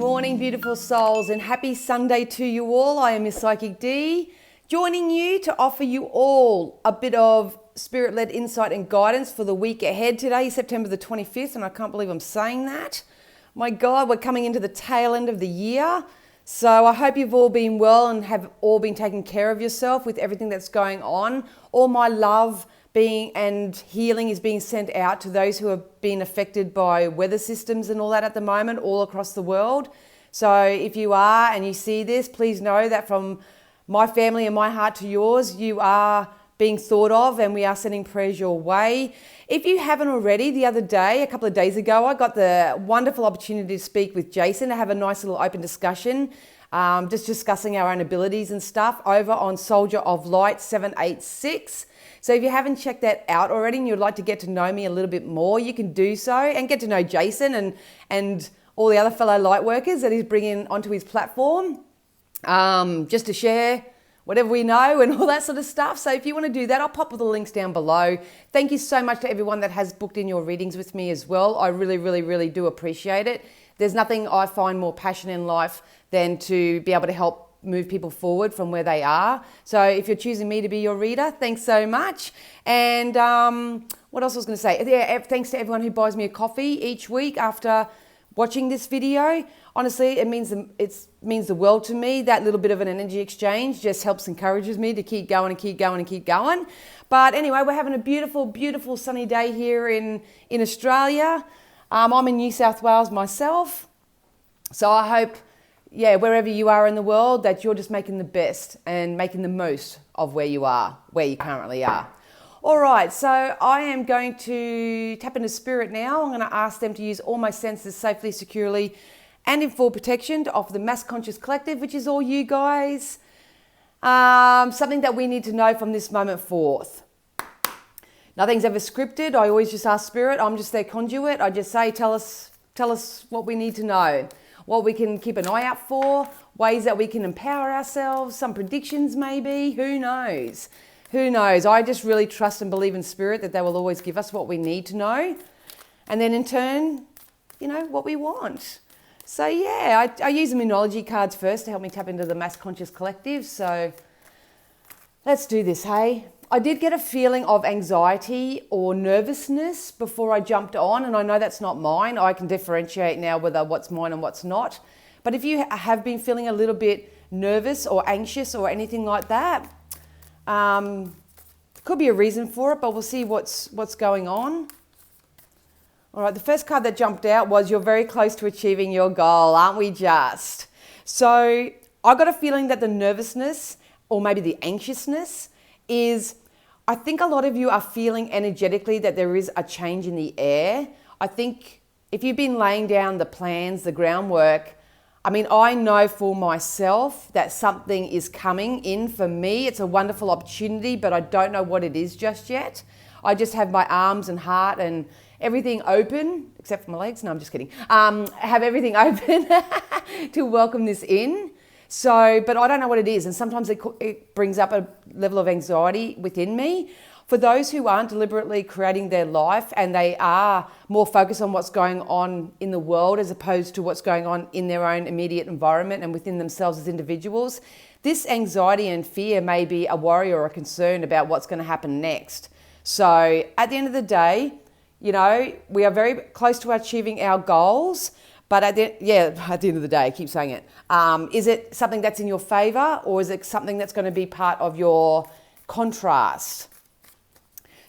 morning, beautiful souls, and happy Sunday to you all. I am Miss Psychic D, joining you to offer you all a bit of spirit-led insight and guidance for the week ahead. Today is September the 25th, and I can't believe I'm saying that. My God, we're coming into the tail end of the year. So I hope you've all been well and have all been taking care of yourself with everything that's going on. All my love and healing is being sent out to those who have been affected by weather systems and all that at the moment all across the world. So if you are and you see this, please know that from my family and my heart to yours, you are being thought of and we are sending prayers your way. If you haven't already, a couple of days ago, I got the wonderful opportunity to speak with Jason to have a nice little open discussion, just discussing our own abilities and stuff over on Soldier of Light 786. So if you haven't checked that out already and you'd like to get to know me a little bit more, you can do so and get to know Jason and all the other fellow light workers that he's bringing onto his platform, just to share whatever we know and all that sort of stuff. So if you want to do that, I'll pop all the links down below. Thank you so much to everyone that has booked in your readings with me as well. I really, really, really do appreciate it. There's nothing I find more passion in life than to be able to help move people forward from where they are. So if you're choosing me to be your reader, thanks so much. And what else I was going to say? Yeah, thanks to everyone who buys me a coffee each week after watching this video. Honestly, it means the world to me. That little bit of an energy exchange just encourages me to keep going and keep going and keep going. But anyway, we're having a beautiful, beautiful sunny day here in Australia. I'm in New South Wales myself. So I hope, wherever you are in the world, that you're just making the best and making the most of where you currently are. All right, so I am going to tap into spirit now. I'm going to ask them to use all my senses safely, securely, and in full protection to offer the Mass Conscious Collective, which is all you guys, something that we need to know from this moment forth. Nothing's ever scripted. I always just ask spirit. I'm just their conduit. I just say, tell us what we need to know, what we can keep an eye out for, ways that we can empower ourselves, some predictions maybe, who knows? Who knows? I just really trust and believe in spirit that they will always give us what we need to know. And then in turn, what we want. So I use the Immunology cards first to help me tap into the Mass Conscious Collective. So let's do this, hey? I did get a feeling of anxiety or nervousness before I jumped on, and I know that's not mine. I can differentiate now whether what's mine and what's not. But if you have been feeling a little bit nervous or anxious or anything like that, could be a reason for it, but we'll see what's going on. All right, the first card that jumped out was you're very close to achieving your goal, aren't we just? So I got a feeling that the nervousness or maybe the anxiousness is, I think a lot of you are feeling energetically that there is a change in the air. I think if you've been laying down the plans, the groundwork, I know for myself that something is coming in for me. It's a wonderful opportunity, but I don't know what it is just yet. I just have my arms and heart and everything open, except for my legs. No, I'm just kidding. Have everything open to welcome this in. So, but I don't know what it is. And sometimes it brings up a level of anxiety within me. For those who aren't deliberately creating their life and they are more focused on what's going on in the world as opposed to what's going on in their own immediate environment and within themselves as individuals, this anxiety and fear may be a worry or a concern about what's going to happen next. So at the end of the day, we are very close to achieving our goals. But at the end of the day, I keep saying it. Is it something that's in your favor or is it something that's going to be part of your contrast?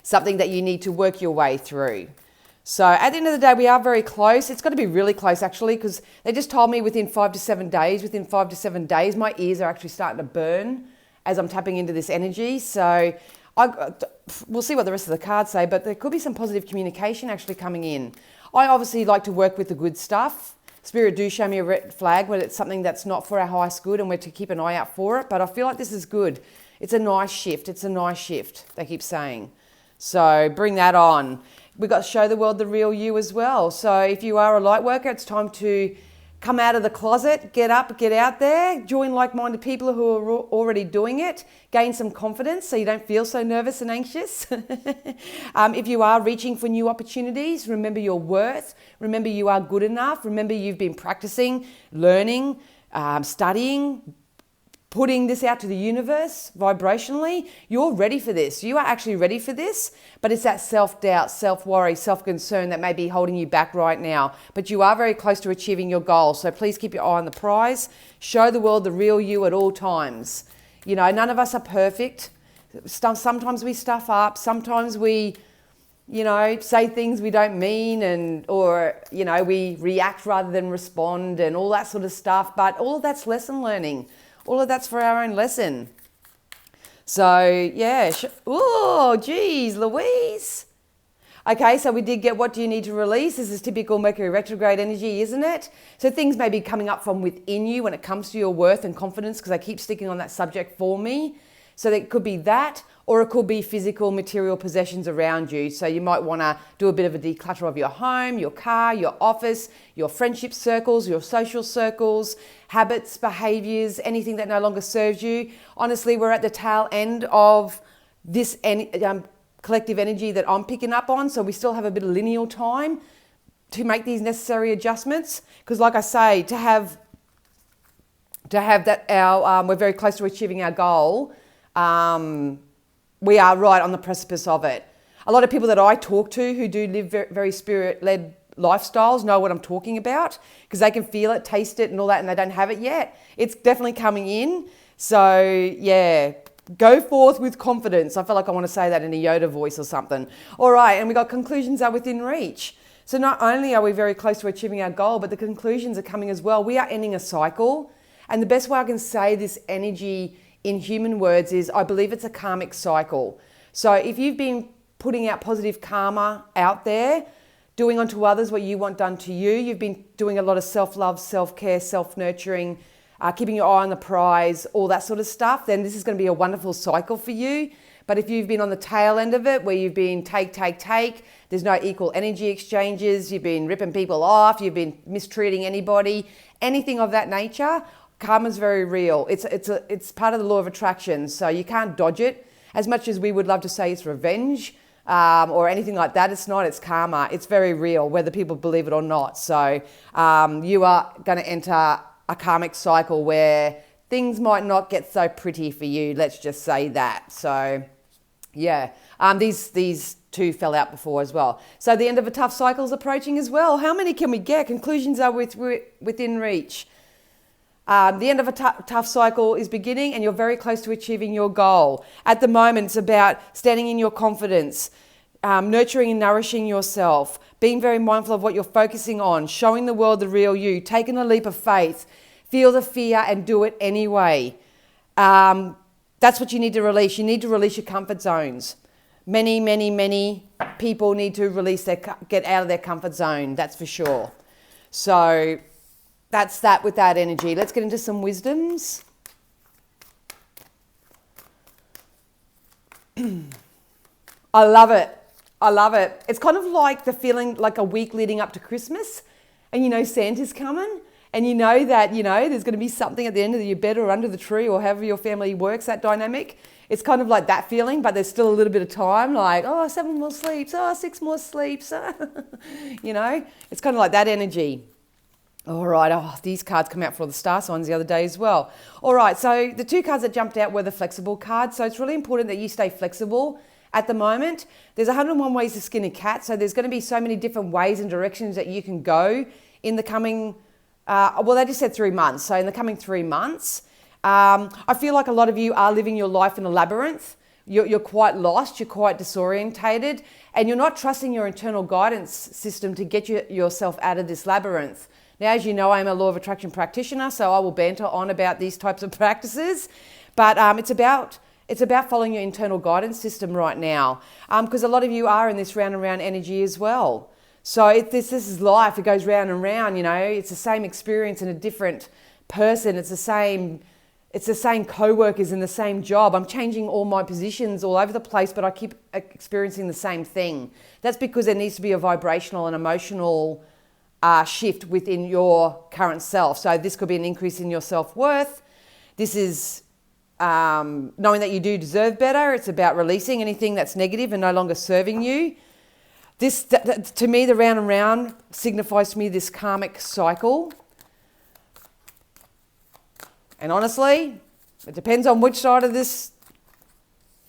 Something that you need to work your way through. So at the end of the day, we are very close. It's got to be really close actually, because they just told me within 5 to 7 days. Within 5 to 7 days, my ears are actually starting to burn as I'm tapping into this energy. So we'll see what the rest of the cards say, but there could be some positive communication actually coming in. I obviously like to work with the good stuff. Spirit do show me a red flag when it's something that's not for our highest good and we're to keep an eye out for it. But I feel like this is good. It's a nice shift. It's a nice shift, they keep saying. So bring that on. We've got to show the world the real you as well. So if you are a light worker, it's time to come out of the closet, get up, get out there, join like-minded people who are already doing it, gain some confidence so you don't feel so nervous and anxious. If you are reaching for new opportunities, remember your worth, remember you are good enough, remember you've been practicing, learning, studying, putting this out to the universe vibrationally. You're ready for this. You are actually ready for this, but it's that self-doubt, self-worry, self-concern that may be holding you back right now. But you are very close to achieving your goal. So please keep your eye on the prize. Show the world the real you at all times. You know, none of us are perfect. Sometimes we stuff up. Sometimes we, you know, say things we don't mean, or, you know, we react rather than respond and all that sort of stuff. But all of that's lesson learning. All of that's for our own lesson. So, yeah. Oh, geez, Louise. Okay, so we did get what do you need to release. This is typical Mercury retrograde energy, isn't it? So things may be coming up from within you when it comes to your worth and confidence, because I keep sticking on that subject for me. So it could be that, or it could be physical material possessions around you. So you might want to do a bit of a declutter of your home, your car, your office, your friendship circles, your social circles, habits, behaviors, anything that no longer serves you. Honestly, we're at the tail end of this collective energy that I'm picking up on. So we still have a bit of lineal time to make these necessary adjustments. Because like I say, to have that, we're very close to achieving our goal. We are right on the precipice of it. A lot of people that I talk to who do live very spirit-led lifestyles know what I'm talking about, because they can feel it, taste it and all that, and they don't have it yet. It's definitely coming in. So yeah, go forth with confidence. I feel like I want to say that in a Yoda voice or something. All right, and we got conclusions are within reach. So not only are we very close to achieving our goal, but the conclusions are coming as well. We are ending a cycle. And the best way I can say this energy in human words is, I believe it's a karmic cycle. So if you've been putting out positive karma out there, doing unto others what you want done to you, you've been doing a lot of self-love, self-care, self-nurturing, keeping your eye on the prize, all that sort of stuff, then this is going to be a wonderful cycle for you. But if you've been on the tail end of it, where you've been take, there's no equal energy exchanges, you've been ripping people off, you've been mistreating anybody, anything of that nature, karma's very real. It's part of the law of attraction, so you can't dodge it. As much as we would love to say it's revenge or anything like that, it's not. It's karma. It's very real, whether people believe it or not. So you are going to enter a karmic cycle where things might not get so pretty for you. Let's just say that. So yeah, these two fell out before as well. So the end of a tough cycle is approaching as well. How many can we get? Conclusions are within reach. The end of a tough cycle is beginning, and you're very close to achieving your goal. At the moment, it's about standing in your confidence, nurturing and nourishing yourself, being very mindful of what you're focusing on, showing the world the real you, taking a leap of faith, feel the fear and do it anyway. That's what you need to release. You need to release your comfort zones. Many people need to get out of their comfort zone, that's for sure. So that's that with that energy. Let's get into some wisdoms. I love it. It's kind of like the feeling like a week leading up to Christmas, and you know Santa's coming, and you know that, you know, there's going to be something at the end of your bed or under the tree or however your family works, that dynamic. It's kind of like that feeling, but there's still a little bit of time, like, 7 more sleeps, 6 more sleeps. You know, it's kind of like that energy. All right, these cards come out for all the star signs the other day as well. All right, so the two cards that jumped out were the flexible cards. So it's really important that you stay flexible at the moment. There's 101 ways to skin a cat. So there's going to be so many different ways and directions that you can go in the coming, they just said 3 months. So in the coming 3 months, I feel like a lot of you are living your life in a labyrinth. You're quite lost, you're quite disorientated, and you're not trusting your internal guidance system to get yourself out of this labyrinth. Now, as you know, I'm a law of attraction practitioner, so I will banter on about these types of practices. But it's about following your internal guidance system right now, because a lot of you are in this round and round energy as well. So this is life. It goes round and round. You know, it's the same experience in a different person. It's the same co-workers in the same job. I'm changing all my positions all over the place, but I keep experiencing the same thing. That's because there needs to be a vibrational and emotional shift within your current self. So this could be an increase in your self-worth. This is knowing that you do deserve better. It's about releasing anything that's negative and no longer serving you. This, to me, the round and round signifies to me this karmic cycle. And honestly, it depends on which side of this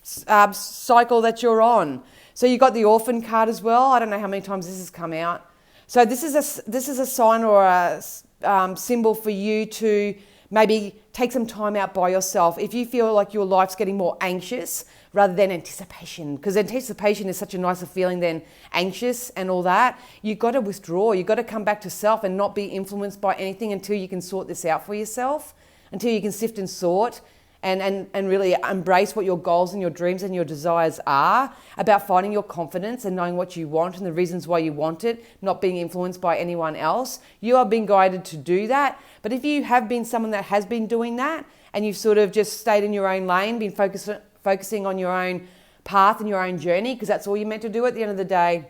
cycle that you're on. So you got the orphan card as well. I don't know how many times this has come out. So this is a sign or a symbol for you to maybe take some time out by yourself. If you feel like your life's getting more anxious rather than anticipation, because anticipation is such a nicer feeling than anxious and all that, you've got to withdraw. You've got to come back to self and not be influenced by anything until you can sort this out for yourself, until you can sift and sort and really embrace what your goals and your dreams and your desires are, about finding your confidence and knowing what you want and the reasons why you want it, not being influenced by anyone else. You are being guided to do that. But if you have been someone that has been doing that and you've sort of just stayed in your own lane, been focusing on your own path and your own journey, because that's all you're meant to do at the end of the day,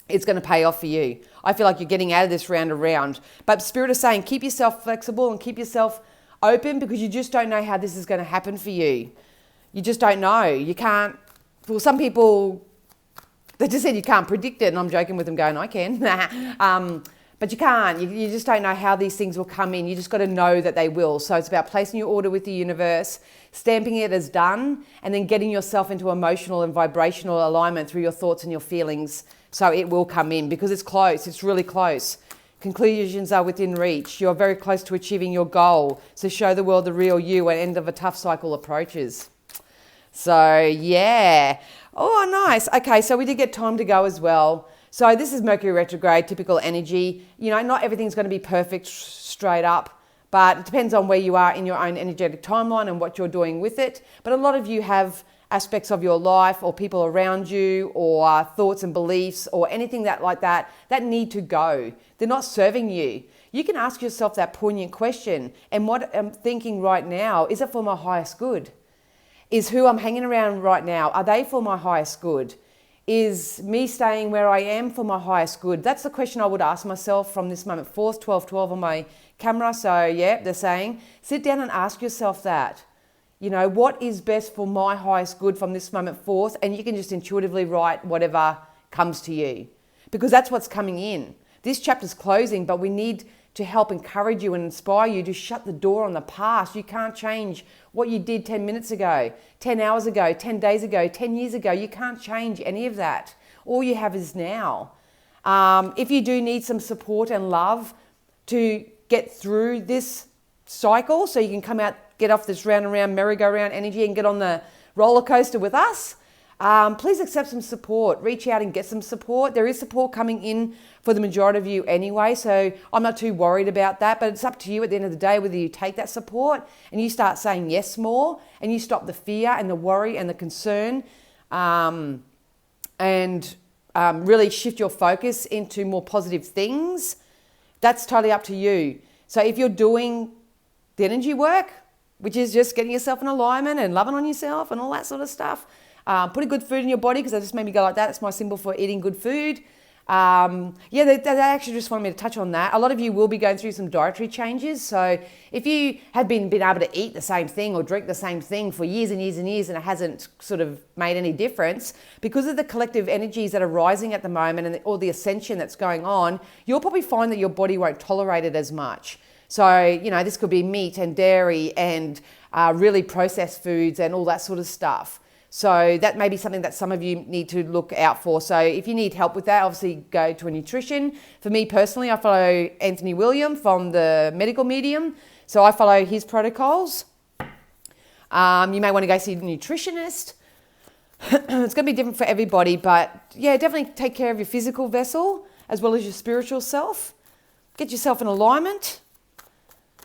it's going to pay off for you. I feel like you're getting out of this round around. But Spirit is saying keep yourself flexible and keep yourself open, because you just don't know how this is going to happen for you. You just don't know. You can't, well, some people, they just said you can't predict it, and I'm joking with them going, I can. But you can't. You just don't know how these things will come in. You just got to know that they will. So it's about placing your order with the universe, stamping it as done, and then getting yourself into emotional and vibrational alignment through your thoughts and your feelings, so it will come in, because it's close. It's really close. Conclusions are within reach. You're very close to achieving your goal. So show the world the real you when end of a tough cycle approaches. So yeah. Oh, nice. Okay, so we did get time to go as well. So this is Mercury Retrograde, typical energy. You know, not everything's going to be perfect straight up, but it depends on where you are in your own energetic timeline and what you're doing with it. But a lot of you have aspects of your life or people around you or thoughts and beliefs or anything like that need to go. They're not serving you. You can ask yourself that poignant question. And what I'm thinking right now, is it for my highest good? Is who I'm hanging around right now, are they for my highest good? Is me staying where I am for my highest good? That's the question I would ask myself from this moment forth. 12:12 on my camera. So yeah, they're saying, sit down and ask yourself that. You know, what is best for my highest good from this moment forth? And you can just intuitively write whatever comes to you, because that's what's coming in. This chapter's closing, but we need to help encourage you and inspire you to shut the door on the past. You can't change what you did 10 minutes ago, 10 hours ago, 10 days ago, 10 years ago. You can't change any of that. All you have is now. If you do need some support and love to get through this cycle, so you can come out, get off this round and round merry-go-round energy and get on the roller coaster with us, please accept some support. Reach out and get some support. There is support coming in for the majority of you anyway, so I'm not too worried about that, but it's up to you at the end of the day whether you take that support and you start saying yes more and you stop the fear and the worry and the concern, and really shift your focus into more positive things. That's totally up to you. So if you're doing the energy work, which is just getting yourself in alignment and loving on yourself and all that sort of stuff, putting good food in your body, because that just made me go like that. It's my symbol for eating good food. They actually just wanted me to touch on that. A lot of you will be going through some dietary changes. So if you have been able to eat the same thing or drink the same thing for years and years and years and it hasn't sort of made any difference, because of the collective energies that are rising at the moment and all the ascension that's going on, you'll probably find that your body won't tolerate it as much. So, you know, this could be meat and dairy and really processed foods and all that sort of stuff. So that may be something that some of you need to look out for. So if you need help with that, obviously go to a nutrition. For me personally, I follow Anthony William from the Medical Medium. So I follow his protocols. You may want to go see a nutritionist. It's going to be different for everybody, but yeah, definitely take care of your physical vessel as well as your spiritual self. Get yourself in alignment.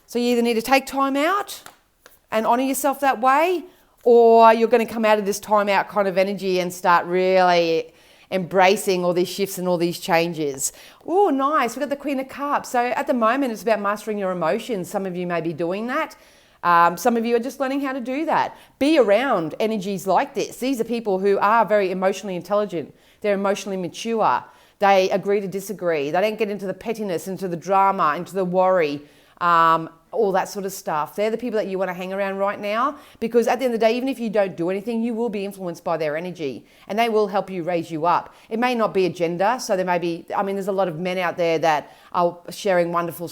So you either need to take time out and honour yourself that way, or you're going to come out of this time out kind of energy and start really embracing all these shifts and all these changes. Oh, nice. We've got the Queen of Cups. So at the moment, it's about mastering your emotions. Some of you may be doing that. Some of you are just learning how to do that. Be around energies like this. These are people who are very emotionally intelligent. They're emotionally mature. They agree to disagree. They don't get into the pettiness, into the drama, into the worry, all that sort of stuff. They're the people that you want to hang around right now, because at the end of the day, even if you don't do anything, you will be influenced by their energy and they will help you raise you up. It may not be a gender, so there may be, there's a lot of men out there that are sharing wonderful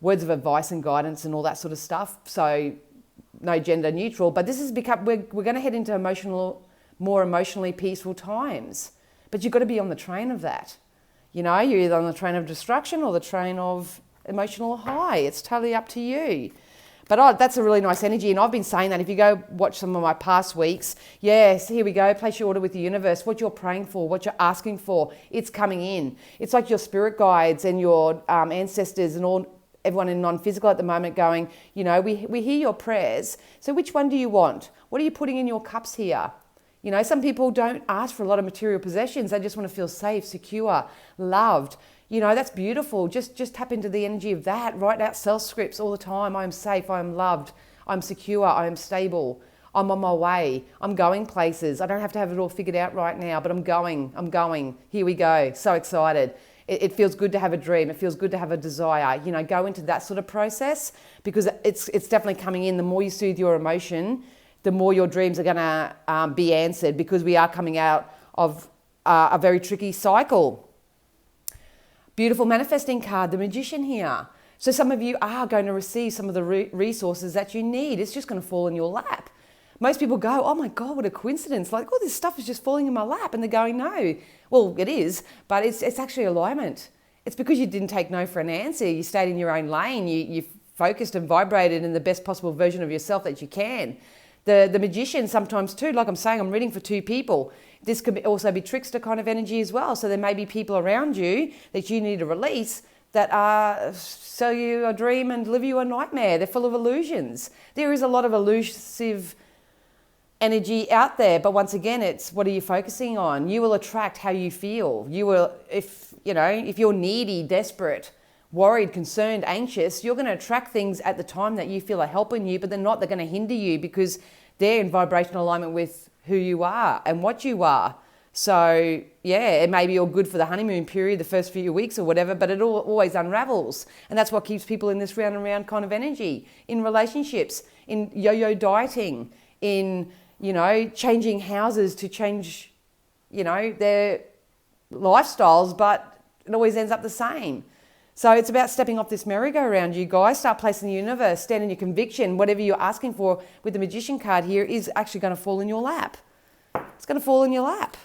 words of advice and guidance and all that sort of stuff. So no gender neutral, but this has become, we're going to head into more emotionally peaceful times. But you've got to be on the train of that. You're either on the train of destruction or the train of emotional high. It's totally up to you. But that's a really nice energy. And I've been saying that if you go watch some of my past weeks, yes, here we go, place your order with the universe, what you're praying for, what you're asking for, it's coming in. It's like your spirit guides and your ancestors and everyone in non-physical at the moment going, we hear your prayers. So which one do you want? What are you putting in your cups here? Some people don't ask for a lot of material possessions. They just want to feel safe, secure, loved. That's beautiful. Just tap into the energy of that. Write out self-scripts all the time. I'm safe, I'm loved, I'm secure, I'm stable, I'm on my way, I'm going places. I don't have to have it all figured out right now, but I'm going. Here we go. So excited. It feels good to have a dream. It feels good to have a desire. Go into that sort of process, because it's definitely coming in. The more you soothe your emotion, the more your dreams are going to be answered, because we are coming out of a very tricky cycle. Beautiful manifesting card, the Magician here. So some of you are going to receive some of the resources that you need. It's just going to fall in your lap. Most people go, oh my God, what a coincidence. Like, all this stuff is just falling in my lap. And they're going, no. Well, it is, but it's actually alignment. It's because you didn't take no for an answer. You stayed in your own lane. You focused and vibrated in the best possible version of yourself that you can. The Magician sometimes too, like I'm saying, I'm reading for two people. This could also be trickster kind of energy as well. So there may be people around you that you need to release that sell you a dream and deliver you a nightmare. They're full of illusions. There is a lot of elusive energy out there, but once again, it's what are you focusing on? You will attract how you feel. You will, if you're needy, desperate, worried, concerned, anxious, you're going to attract things at the time that you feel are helping you, but they're not. They're going to hinder you because they're in vibrational alignment with who you are and what you are. So yeah, it may be all good for the honeymoon period, the first few weeks or whatever, but it always unravels. And that's what keeps people in this round and round kind of energy, in relationships, in yo-yo dieting, in, changing houses to change, their lifestyles, but it always ends up the same. So it's about stepping off this merry-go-round, you guys. Start placing the universe, stand in your conviction. Whatever you're asking for with the Magician card here is actually going to fall in your lap. It's going to fall in your lap.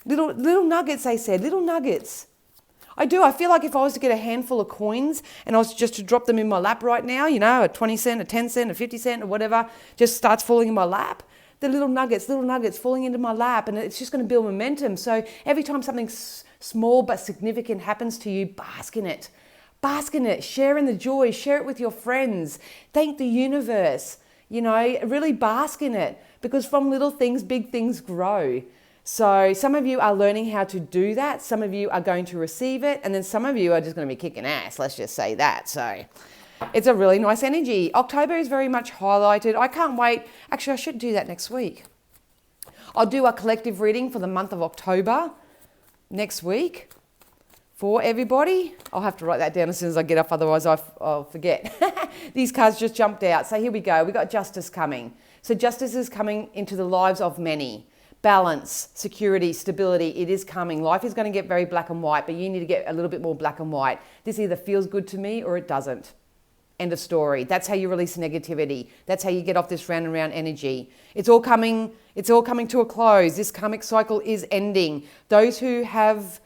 Little nuggets, they said, little nuggets. I feel like if I was to get a handful of coins and I was just to drop them in my lap right now, a 20 cent, a 10 cent, a 50 cent or whatever, just starts falling in my lap. The little nuggets falling into my lap, and it's just going to build momentum. So every time something small but significant happens to you, bask in it. Bask in it. Share in the joy. Share it with your friends. Thank the universe. Really bask in it, because from little things, big things grow. So some of you are learning how to do that. Some of you are going to receive it. And then some of you are just going to be kicking ass. Let's just say that. So it's a really nice energy. October is very much highlighted. I can't wait. Actually, I should do that next week. I'll do a collective reading for the month of October next week for everybody. I'll have to write that down as soon as I get up, otherwise I'll forget. These cards just jumped out. So here we go. We've got justice coming. So justice is coming into the lives of many. Balance, security, stability, it is coming. Life is going to get very black and white, but you need to get a little bit more black and white. This either feels good to me or it doesn't. End of story. That's how you release negativity. That's how you get off this round and round energy. It's all coming to a close. This karmic cycle is ending. Those who have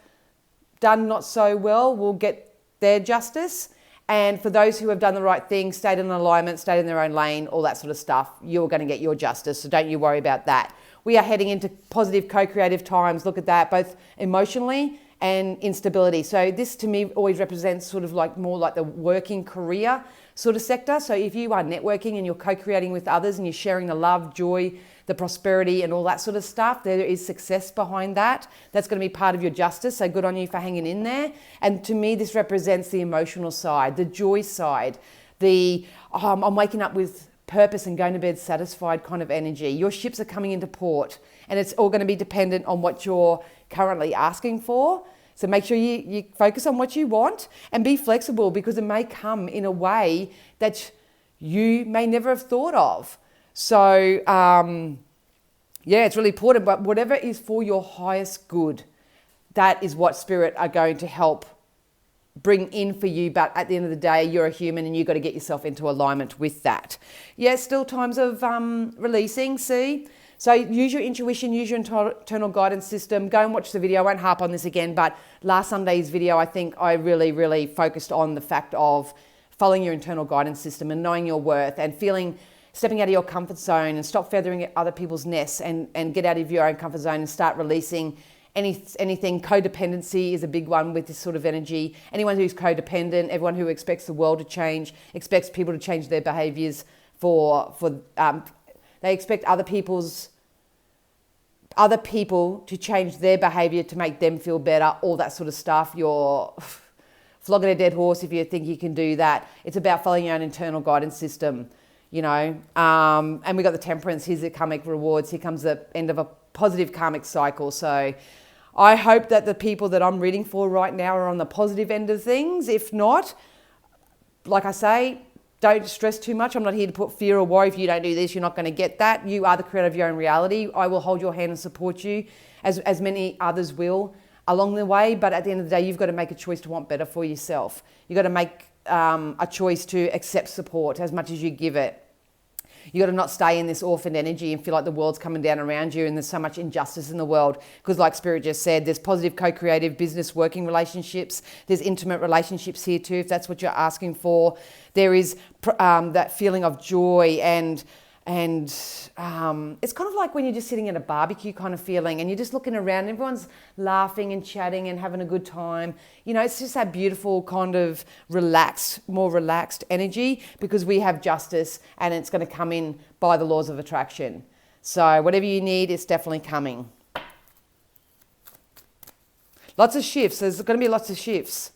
done not so well will get their justice. And for those who have done the right thing, stayed in alignment, stayed in their own lane, all that sort of stuff, you're going to get your justice. So don't you worry about that. We are heading into positive co-creative times. Look at that, both emotionally and instability. So this to me always represents sort of like more like the working career sort of sector. So if you are networking and you're co-creating with others and you're sharing the love, joy, the prosperity and all that sort of stuff, there is success behind that. That's going to be part of your justice. So good on you for hanging in there. And to me, this represents the emotional side, the joy side, I'm waking up with purpose and going to bed satisfied kind of energy. Your ships are coming into port, and it's all going to be dependent on what you're currently asking for. So make sure you focus on what you want and be flexible, because it may come in a way that you may never have thought of. So, it's really important, but whatever is for your highest good, that is what Spirit are going to help bring in for you. But at the end of the day, you're a human and you've got to get yourself into alignment with that. Still times of releasing, see? So use your intuition, use your internal guidance system. Go and watch the video. I won't harp on this again, but last Sunday's video, I think I really, really focused on the fact of following your internal guidance system and knowing your worth and stepping out of your comfort zone and stop feathering at other people's nests and get out of your own comfort zone and start releasing anything. Codependency is a big one with this sort of energy. Anyone who's codependent, everyone who expects the world to change, expects people to change their behaviours they expect other people to change their behaviour to make them feel better, all that sort of stuff. You're flogging a dead horse if you think you can do that. It's about following your own internal guidance system, and we got the temperance. Here's the karmic rewards. Here comes the end of a positive karmic cycle. So I hope that the people that I'm reading for right now are on the positive end of things. If not, like I say, don't stress too much. I'm not here to put fear or worry. If you don't do this, you're not going to get that. You are the creator of your own reality. I will hold your hand and support you, as many others will along the way. But at the end of the day, you've got to make a choice to want better for yourself. You've got to make a choice to accept support as much as you give it. You got to not stay in this orphaned energy and feel like the world's coming down around you and there's so much injustice in the world. Because like Spirit just said, there's positive co-creative business working relationships. There's intimate relationships here too, if that's what you're asking for. There is that feeling of joy and it's kind of like when you're just sitting at a barbecue kind of feeling and you're just looking around and everyone's laughing and chatting and having a good time. It's just that beautiful kind of more relaxed energy, because we have justice and it's going to come in by the laws of attraction. So whatever you need, it's definitely coming. Lots of shifts. There's going to be lots of shifts.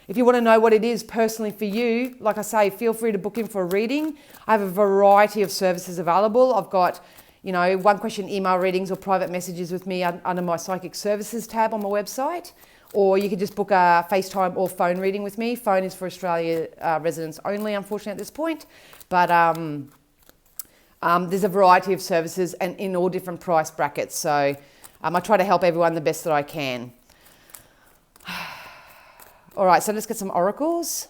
If you want to know what it is personally for you, like I say, feel free to book in for a reading. I have a variety of services available. I've got, one question email readings or private messages with me under my psychic services tab on my website. Or you could just book a FaceTime or phone reading with me. Phone is for Australia residents only, unfortunately, at this point. But there's a variety of services and in all different price brackets. So I try to help everyone the best that I can. All right, so let's get some oracles.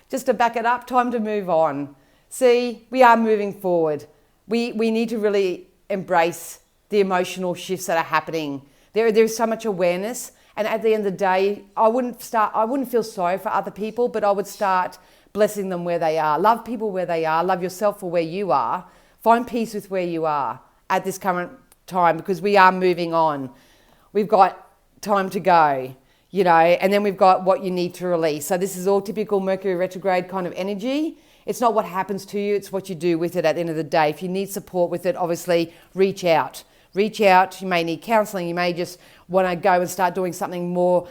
Just to back it up, time to move on. See, we are moving forward. We need to really embrace the emotional shifts that are happening. There's so much awareness, and at the end of the day, I wouldn't feel sorry for other people, but I would start blessing them where they are. Love people where they are. Love yourself for where you are. Find peace with where you are at this current time, because we are moving on. We've got time to go, and then we've got what you need to release. So this is all typical Mercury retrograde kind of energy. It's not what happens to you, it's what you do with it at the end of the day. If you need support with it, obviously reach out. You may need counseling. You may just want to go and start doing something more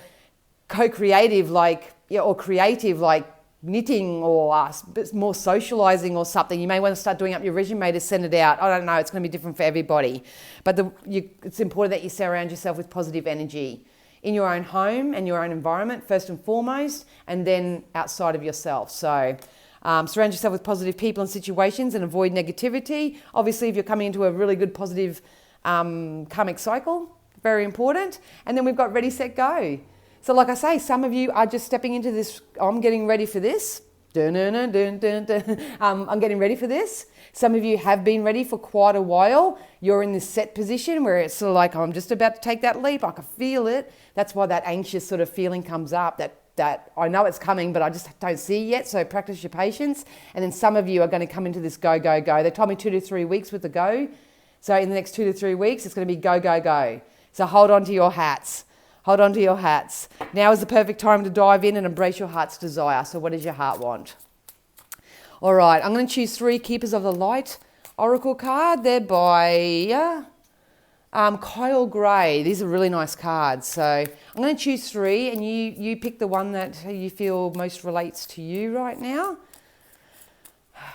co-creative or creative, like knitting or more socializing or something. You may want to start doing up your resume to send it out. I don't know. It's going to be different for everybody. But it's important that you surround yourself with positive energy in your own home and your own environment, first and foremost, and then outside of yourself. So surround yourself with positive people and situations and avoid negativity. Obviously, if you're coming into a really good positive karmic cycle, very important. And then we've got ready, set, go. So like I say, some of you are just stepping into this, I'm getting ready for this. I'm getting ready for this. Some of you have been ready for quite a while. You're in this set position where it's sort of like, I'm just about to take that leap. I can feel it. That's why that anxious sort of feeling comes up, that I know it's coming, but I just don't see it yet. So practice your patience. And then some of you are going to come into this go, go, go. They told me 2 to 3 weeks with the go. So in the next 2 to 3 weeks, it's going to be go, go, go. So hold on to your hats. Hold on to your hats. Now is the perfect time to dive in and embrace your heart's desire. So what does your heart want? All right, I'm going to choose 3 Keepers of the Light Oracle card. They're by Kyle Gray. These are really nice cards. So I'm going to choose 3 and you pick the one that you feel most relates to you right now.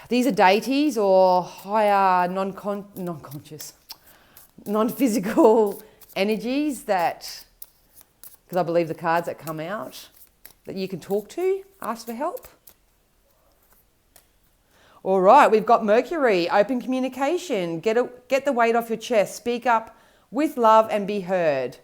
These are deities or higher non-conscious, non-physical energies that, because I believe the cards that come out, that you can talk to, ask for help. All right, we've got Mercury, open communication, get the weight off your chest, speak up with love and be heard.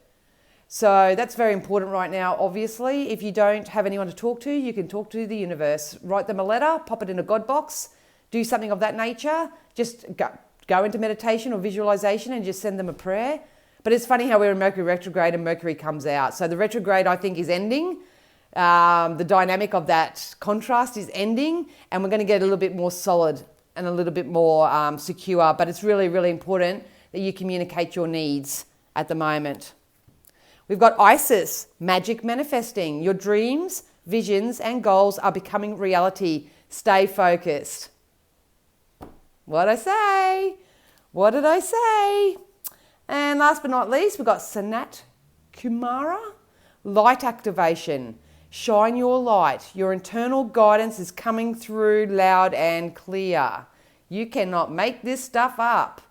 So that's very important right now, obviously. If you don't have anyone to talk to, you can talk to the universe. Write them a letter, pop it in a God box, do something of that nature. Just go into meditation or visualization and just send them a prayer. But it's funny how we're in Mercury retrograde and Mercury comes out. So the retrograde, I think, is ending. The dynamic of that contrast is ending, and we're going to get a little bit more solid and a little bit more secure. But it's really, really important that you communicate your needs at the moment. We've got Isis, magic manifesting. Your dreams, visions, and goals are becoming reality. Stay focused. What'd I say? What did I say? And last but not least, we've got Sanat, Kumara, light activation. Shine your light. Your internal guidance is coming through loud and clear. You cannot make this stuff up.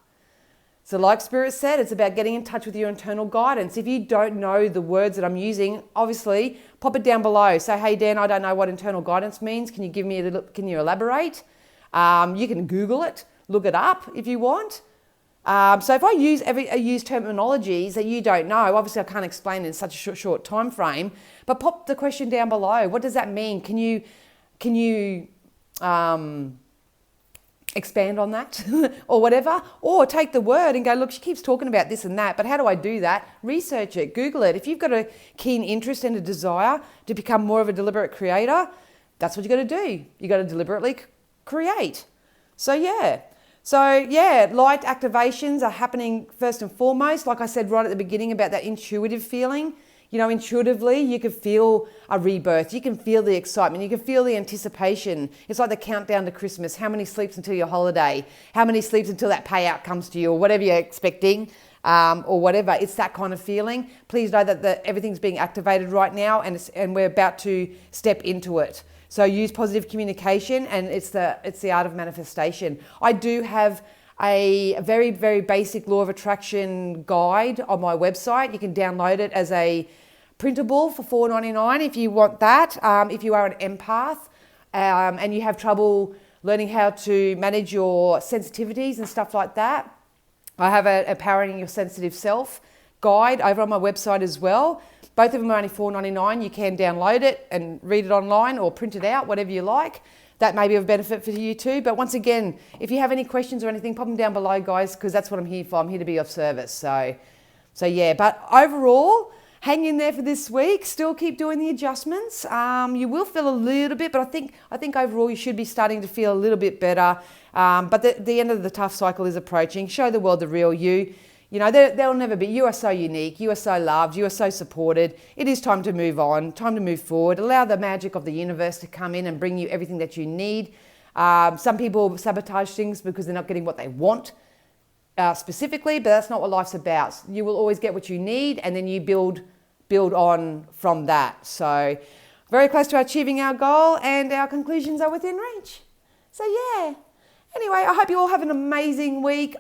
So like Spirit said, it's about getting in touch with your internal guidance. If you don't know the words that I'm using, obviously, pop it down below. Say, hey, Dan, I don't know what internal guidance means. Can you give me a little, can you elaborate? You can Google it, look it up if you want. So if I use terminologies that you don't know, obviously I can't explain it in such a short time frame, but pop the question down below. What does that mean? Can you expand on that or whatever? Or take the word and go, look, she keeps talking about this and that, but how do I do that? Research it, Google it. If you've got a keen interest and a desire to become more of a deliberate creator, that's what you got to do. You got to deliberately create. So yeah, light activations are happening first and foremost. Like I said right at the beginning about that intuitive feeling. You know, intuitively, you can feel a rebirth. You can feel the excitement. You can feel the anticipation. It's like the countdown to Christmas. How many sleeps until your holiday? How many sleeps until that payout comes to you or whatever you're expecting or whatever. It's that kind of feeling. Please know that everything's being activated right now and we're about to step into it. So use positive communication, and it's the art of manifestation. I do have a very, very basic law of attraction guide on my website. You can download it as a printable for $4.99 if you want that. If you are an empath and you have trouble learning how to manage your sensitivities and stuff like that, I have a Empowering Your Sensitive Self guide over on my website as well. Both of them are only $4.99. You can download it and read it online or print it out, whatever you like. That may be of benefit for you too. But once again, if you have any questions or anything, pop them down below, guys, because that's what I'm here for. I'm here to be of service. So yeah. But overall, hang in there for this week. Still keep doing the adjustments. You will feel a little bit, but I think overall you should be starting to feel a little bit better. But the end of the tough cycle is approaching. Show the world the real you. You know, there'll never be. You are so unique. You are so loved. You are so supported. It is time to move on, time to move forward. Allow the magic of the universe to come in and bring you everything that you need. Some people sabotage things because they're not getting what they want specifically, but that's not what life's about. You will always get what you need, and then you build on from that. So very close to achieving our goal, and our conclusions are within reach. So yeah. Anyway, I hope you all have an amazing week.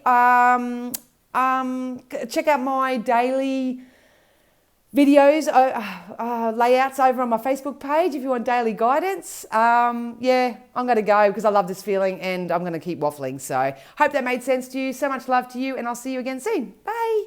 Check out my daily videos, layouts over on my Facebook page if you want daily guidance. Yeah, I'm going to go because I love this feeling and I'm going to keep waffling. So hope that made sense to you. So much love to you, and I'll see you again soon. Bye.